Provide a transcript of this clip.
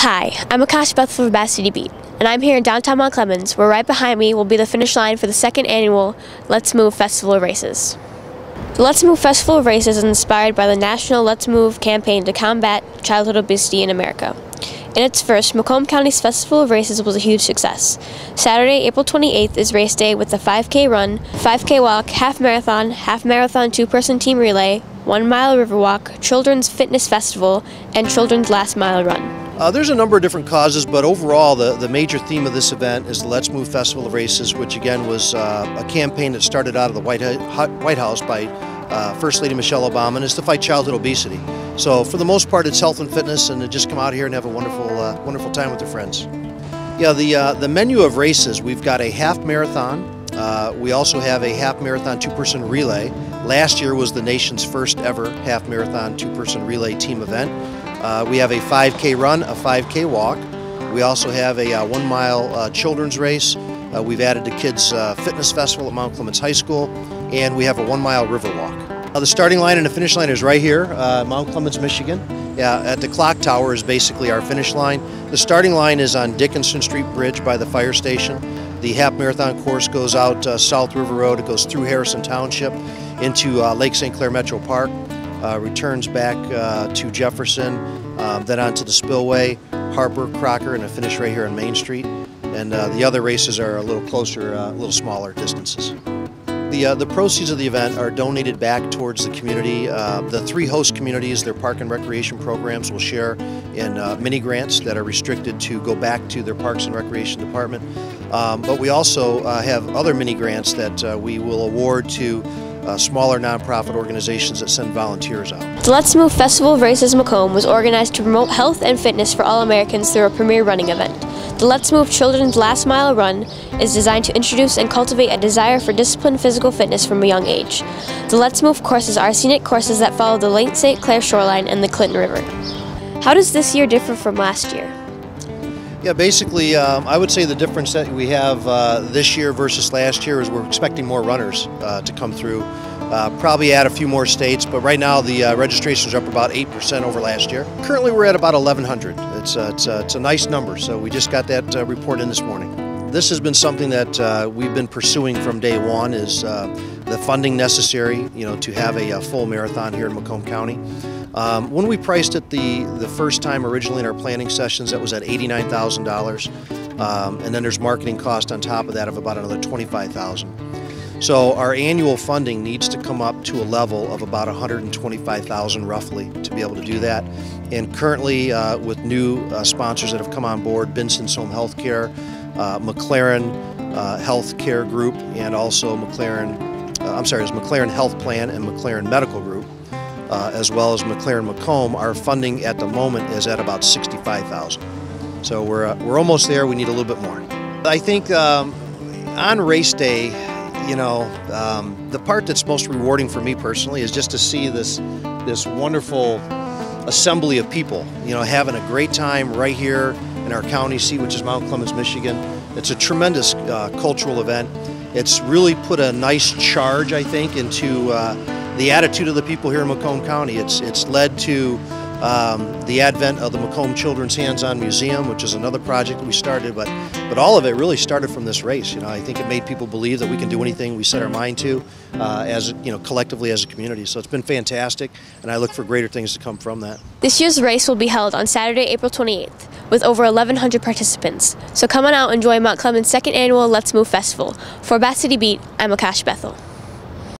Hi, I'm Akash Bethel of Bass City Beat, and I'm here in downtown Mount Clemens, where right behind me will be the finish line for the second annual Let's Move Festival of Races. The Let's Move Festival of Races is inspired by the national Let's Move campaign to combat childhood obesity in America. In its first, Macomb County's Festival of Races was a huge success. Saturday, April 28th is race day with a 5K run, 5K walk, half marathon two-person team relay, 1 mile river walk, children's fitness festival, and children's last mile run. There's a number of different causes, but overall the major theme of this event is the Let's Move Festival of Races, which again was a campaign that started out of the White House by First Lady Michelle Obama, and is to fight childhood obesity. So for the most part it's health and fitness, and to just come out here and have a wonderful time with their friends. Yeah, the menu of races, we've got a half marathon. We also have a half marathon two-person relay. Last year was the nation's first ever half marathon two-person relay team event. We have a 5K run, a 5K walk. We also have a 1 mile children's race. We've added the Kids Fitness Festival at Mount Clemens High School, and we have a 1 mile river walk. The starting line and the finish line is right here, Mount Clemens, Michigan. Yeah, at the clock tower is basically our finish line. The starting line is on Dickinson Street Bridge by the fire station. The half marathon course goes out South River Road. It goes through Harrison Township into Lake St. Clair Metro Park. Returns back to Jefferson, then onto the Spillway, Harper, Crocker, and a finish right here on Main Street. And the other races are a little closer, a little smaller distances. The proceeds of the event are donated back towards the community. The 3 host communities, their park and recreation programs, will share in mini grants that are restricted to go back to their Parks and Recreation Department. But we also have other mini grants that we will award to smaller nonprofit organizations that send volunteers out. The Let's Move Festival of Races Macomb was organized to promote health and fitness for all Americans through a premier running event. The Let's Move Children's Last Mile Run is designed to introduce and cultivate a desire for disciplined physical fitness from a young age. The Let's Move courses are scenic courses that follow the Lake St. Clair shoreline and the Clinton River. How does this year differ from last year? Yeah, basically, I would say the difference that we have this year versus last year is we're expecting more runners to come through. Probably add a few more states, but right now the registrations are up about 8% over last year. Currently we're at about 1,100. It's a nice number, so we just got that report in this morning. This has been something that we've been pursuing from day one, is the funding necessary, to have a full marathon here in Macomb County. When we priced it the first time originally in our planning sessions, that was at $89,000, and then there's marketing cost on top of that of about another $25,000. So our annual funding needs to come up to a level of about $125,000 roughly to be able to do that. And currently with new sponsors that have come on board, Binson's Home Healthcare, McLaren Healthcare Group, and also McLaren Health Plan and McLaren Medical Group, as well as McLaren Macomb, our funding at the moment is at about $65,000. So we're almost there. We need a little bit more. I think on race day, the part that's most rewarding for me personally is just to see this wonderful assembly of people, having a great time right here in our county seat, which is Mount Clemens, Michigan. It's a tremendous cultural event. It's really put a nice charge, I think, into the attitude of the people here in Macomb County. It's led to the advent of the Macomb Children's Hands-On Museum, which is another project that we started, but all of it really started from this race. I think it made people believe that we can do anything we set our mind to, collectively as a community. So it's been fantastic, and I look for greater things to come from that. This year's race will be held on Saturday, April 28th, with over 1,100 participants. So come on out and join Mount Clemens' second annual Let's Move Festival. For Bass City Beat, I'm Akash Bethel.